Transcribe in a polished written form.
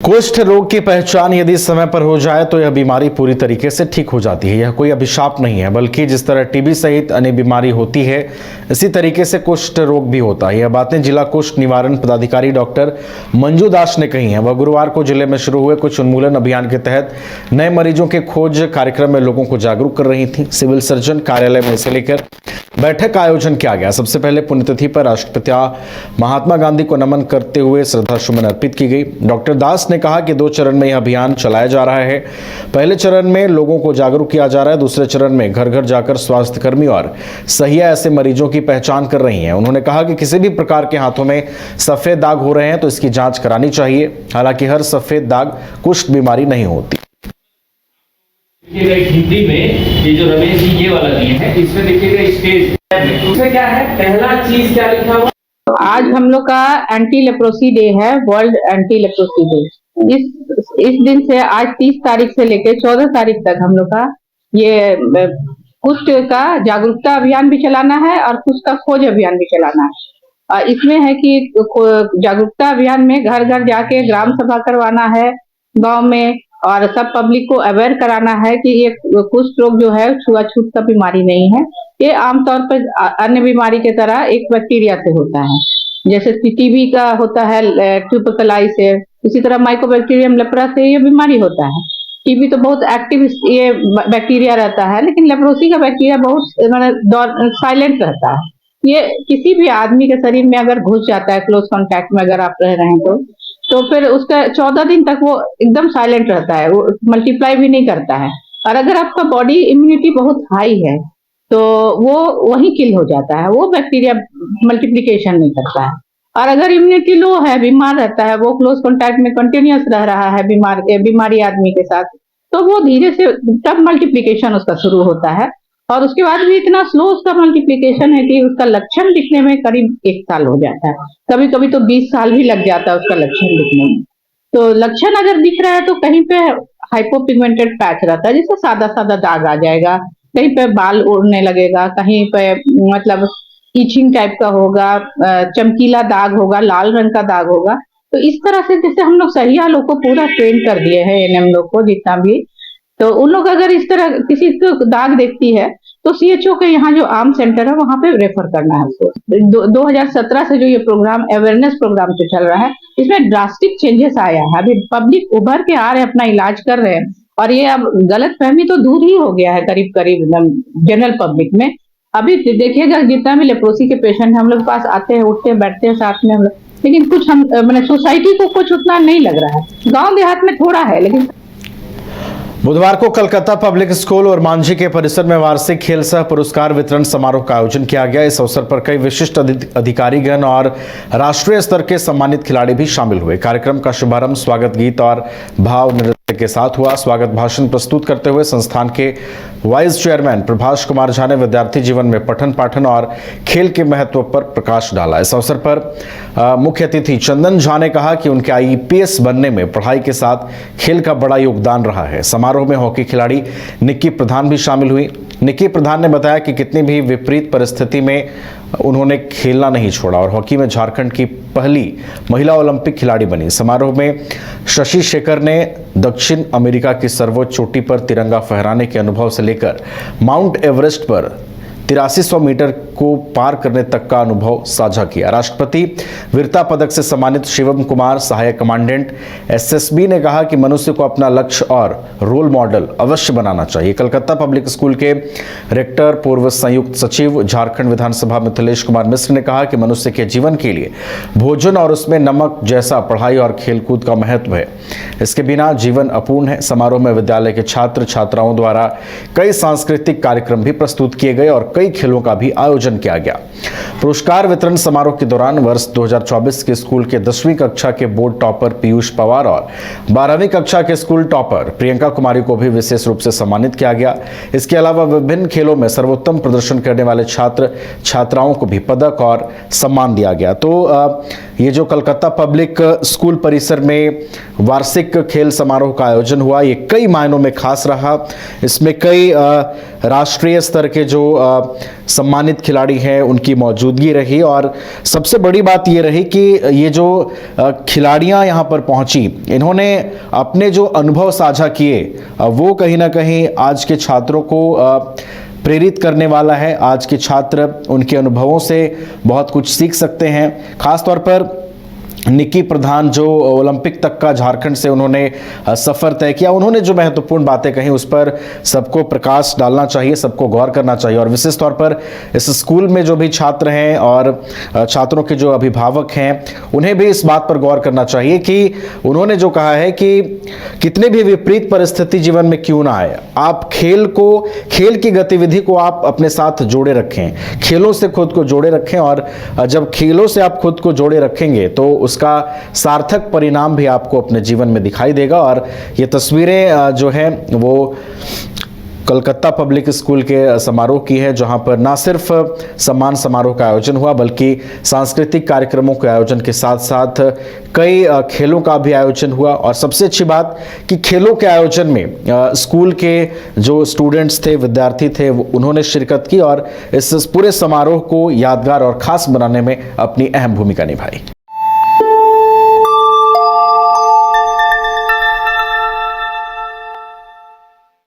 कुष्ठ रोग की पहचान यदि समय पर हो जाए तो यह बीमारी पूरी तरीके से ठीक हो जाती है। यह कोई अभिशाप नहीं है, बल्कि जिस तरह टीबी सहित अन्य बीमारी होती है, इसी तरीके से कुष्ठ रोग भी होता है। यह बातें जिला कुष्ठ निवारण पदाधिकारी डॉक्टर मंजू दास ने कही हैं। वह गुरुवार को जिले में शुरू हुए कुछ उन्मूलन अभियान के तहत नए मरीजों के खोज कार्यक्रम में लोगों को जागरूक कर रही थी। सिविल सर्जन कार्यालय में इसे लेकर बैठक का आयोजन किया गया। सबसे पहले पुण्यतिथि पर राष्ट्रपिता महात्मा गांधी को नमन करते हुए श्रद्धासुमन अर्पित की गई। डॉक्टर दास ने कहा कि 2 चरण में यह अभियान चलाया जा रहा है। पहले चरण में लोगों को जागरूक किया जा रहा है, दूसरे चरण में घर घर जाकर स्वास्थ्य कर्मी और सहिया ऐसे मरीजों की पहचान कर रही हैं। उन्होंने कहा कि किसी भी प्रकार के हाथों में सफेद दाग हो रहे हैं तो इसकी जांच करानी चाहिए। हालांकि हर सफेद दाग कुष्ठ बीमारी नहीं होती। हिंदी में ये जो रमेश जी ये वाला दिए हैं, इसमें देखिएगा स्टेज उसमें क्या है, पहला चीज क्या लिखा हुआ। आज हम लोग का एंटी लेप्रोसी डे है, वर्ल्ड एंटी लेप्रोसी डे। इस दिन से आज 30 तारीख से लेकर 14 तारीख तक हम लोग का ये कुष्ठ का जागरूकता अभियान भी चलाना है और कुष्ठ का खोज अभियान भी चलाना है। और इसमें है कि जागरूकता अभियान में घर घर जाके ग्राम सभा करवाना है गांव में, और सब पब्लिक को अवेयर कराना है कि ये कुष्ठ रोग जो है छुआछूत का बीमारी नहीं है। ये आमतौर पर अन्य बीमारी के तरह एक बैक्टीरिया से होता है, जैसे टीबी का होता है ट्यूबरकुलोसिस से, इसी तरह माइकोबैक्टीरियम लेप्रा से ये बीमारी होता है। टीबी तो बहुत एक्टिव ये बैक्टीरिया रहता है, लेकिन लेप्रोसी का बैक्टीरिया बहुत साइलेंट रहता है। ये किसी भी आदमी के शरीर में अगर घुस जाता है, क्लोज कॉन्टैक्ट में अगर आप रह रहे हैं तो फिर उसका 14 दिन तक वो एकदम साइलेंट रहता है, वो मल्टीप्लाई भी नहीं करता है। और अगर आपका बॉडी इम्यूनिटी बहुत हाई है तो वो वही किल हो जाता है, वो बैक्टीरिया मल्टीप्लिकेशन नहीं करता है। और अगर इम्यूनिटी लो है, बीमार रहता है, वो क्लोज कॉन्टैक्ट में कंटिन्यूअस रह रहा है बीमारी आदमी के साथ, तो वो धीरे से तब मल्टीप्लिकेशन उसका शुरू होता है। और उसके बाद भी इतना स्लो उसका मल्टीप्लिकेशन है कि उसका लक्षण दिखने में करीब 1 साल हो जाता है, कभी कभी तो 20 साल भी लग जाता है उसका लक्षण दिखने में। तो लक्षण अगर दिख रहा है तो कहीं पे हाइपोपिगमेंटेड पैच रहता है, जिससे सादा सादा दाग आ जाएगा, कहीं पे बाल उड़ने लगेगा, कहीं पे मतलब ईचिंग टाइप का होगा, चमकीला दाग होगा, लाल रंग का दाग होगा। तो इस तरह से जैसे हम लोग सहिया लोग को पूरा ट्रेन कर दिए हैं, एनएम लोग को जितना भी, तो उन लोग अगर इस तरह किसी को दाग देखती है तो सीएचओ के यहाँ जो आर्म सेंटर है वहां पे रेफर करना है उसको। 2017 से जो ये प्रोग्राम अवेयरनेस प्रोग्राम जो चल रहा है, इसमें ड्रास्टिक चेंजेस आया है। अभी पब्लिक उभर के आ रहे हैं, अपना इलाज कर रहे हैं, और ये अब गलत फहमी तो दूर ही हो गया है करीब करीब जनरल पब्लिक में। अभी देखिएगा जितना भी लेप्रोसी के पेशेंट हम लोग पास आते हैं, उठते हैं, बैठते हैं साथ में हम लोग, लेकिन कुछ हम मैंने सोसाइटी को कुछ उतना नहीं लग रहा है, गाँव देहात में थोड़ा है। लेकिन बुधवार को कलकत्ता पब्लिक स्कूल और मांझी के परिसर में वार्षिक खेल सह पुरस्कार वितरण समारोह का आयोजन किया गया। इस अवसर पर कई विशिष्ट अधिकारीगण और राष्ट्रीय स्तर के सम्मानित खिलाड़ी भी शामिल हुए। कार्यक्रम का शुभारंभ स्वागत गीत और भाव नृत्य के साथ हुआ। स्वागत भाषण प्रस्तुत करते हुए संस्थान के वाइस चेयरमैन प्रभाष कुमार झा ने विद्यार्थी जीवन में पठन पाठन और खेल के महत्व पर प्रकाश डाला। इस अवसर पर मुख्य अतिथि चंदन झा ने कहा कि उनके आईपीएस बनने में पढ़ाई के साथ खेल का बड़ा योगदान रहा है। समारोह में हॉकी खिलाड़ी निक्की प्रधान भी शामिल हुई। निक्की प्रधान ने बताया कि कितनी भी विपरीत परिस्थिति में उन्होंने खेलना नहीं छोड़ा और हॉकी में झारखंड की पहली महिला ओलंपिक खिलाड़ी बनी। समारोह में शशि शेखर ने दक्षिण अमेरिका की सर्वोच्च चोटी पर तिरंगा फहराने के अनुभव से लेकर माउंट एवरेस्ट पर 8300 मीटर को पार करने तक का अनुभव साझा किया। राष्ट्रपति वीरता पदक से सम्मानित शिवम कुमार, सहायक कमांडेंट एसएसबी, ने कहा कि मनुष्य को अपना लक्ष्य और रोल मॉडल अवश्य बनाना चाहिए। कलकत्ता पब्लिक स्कूल के रेक्टर पूर्व संयुक्त सचिव झारखंड विधानसभा मिथिलेश कुमार मिश्र ने कहा कि मनुष्य के जीवन के लिए भोजन और उसमें नमक जैसा पढ़ाई और खेलकूद का महत्व है, इसके बिना जीवन अपूर्ण है। समारोह में विद्यालय के छात्र छात्राओं द्वारा कई सांस्कृतिक कार्यक्रम भी प्रस्तुत किए गए और कई खेलों का भी आयोजन किया गया। पुरस्कार वितरण समारोह के दौरान वर्ष 2024 के स्कूल के 10वीं कक्षा के बोर्ड टॉपर पीयूष पवार और 12वीं कक्षा के स्कूल टॉपर प्रियंका कुमारी को भी विशेष रूप से सम्मानित किया गया। इसके अलावा विभिन्न खेलों में सर्वोत्तम प्रदर्शन करने वाले छात्र छात्राओं को भी पदक और सम्मान दिया गया। तो ये जो कलकत्ता पब्लिक स्कूल परिसर में वार्षिक खेल समारोह का आयोजन हुआ, ये कई मायनों में खास रहा। इसमें कई राष्ट्रीय स्तर के जो सम्मानित खिलाड़ी हैं उनकी मौजूदगी रही और सबसे बड़ी बात ये रही कि ये जो खिलाड़ियां यहां पर पहुंची, इन्होंने अपने जो अनुभव साझा किए वो कहीं ना कहीं आज के छात्रों को प्रेरित करने वाला है। आज के छात्र उनके अनुभवों से बहुत कुछ सीख सकते हैं। खासतौर पर निक्की प्रधान जो ओलंपिक तक का झारखंड से उन्होंने सफ़र तय किया, उन्होंने जो महत्वपूर्ण बातें कही उस पर सबको प्रकाश डालना चाहिए, सबको गौर करना चाहिए। और विशेष तौर पर इस स्कूल में जो भी छात्र हैं और छात्रों के जो अभिभावक हैं उन्हें भी इस बात पर गौर करना चाहिए कि उन्होंने जो कहा है कि कितने भी विपरीत परिस्थिति जीवन में क्यों ना आए, आप खेल की गतिविधि को आप अपने साथ जोड़े रखें, खेलों से खुद को जोड़े रखें। और जब खेलों से आप खुद को जोड़े रखेंगे तो उसका सार्थक परिणाम भी आपको अपने जीवन में दिखाई देगा। और ये तस्वीरें जो है वो कलकत्ता पब्लिक स्कूल के समारोह की है, जहां पर ना सिर्फ सम्मान समारोह का आयोजन हुआ बल्कि सांस्कृतिक कार्यक्रमों के आयोजन के साथ साथ कई खेलों का भी आयोजन हुआ। और सबसे अच्छी बात कि खेलों के आयोजन में स्कूल के जो स्टूडेंट्स थे, विद्यार्थी थे, उन्होंने शिरकत की और इस पूरे समारोह को यादगार और खास बनाने में अपनी अहम भूमिका निभाई।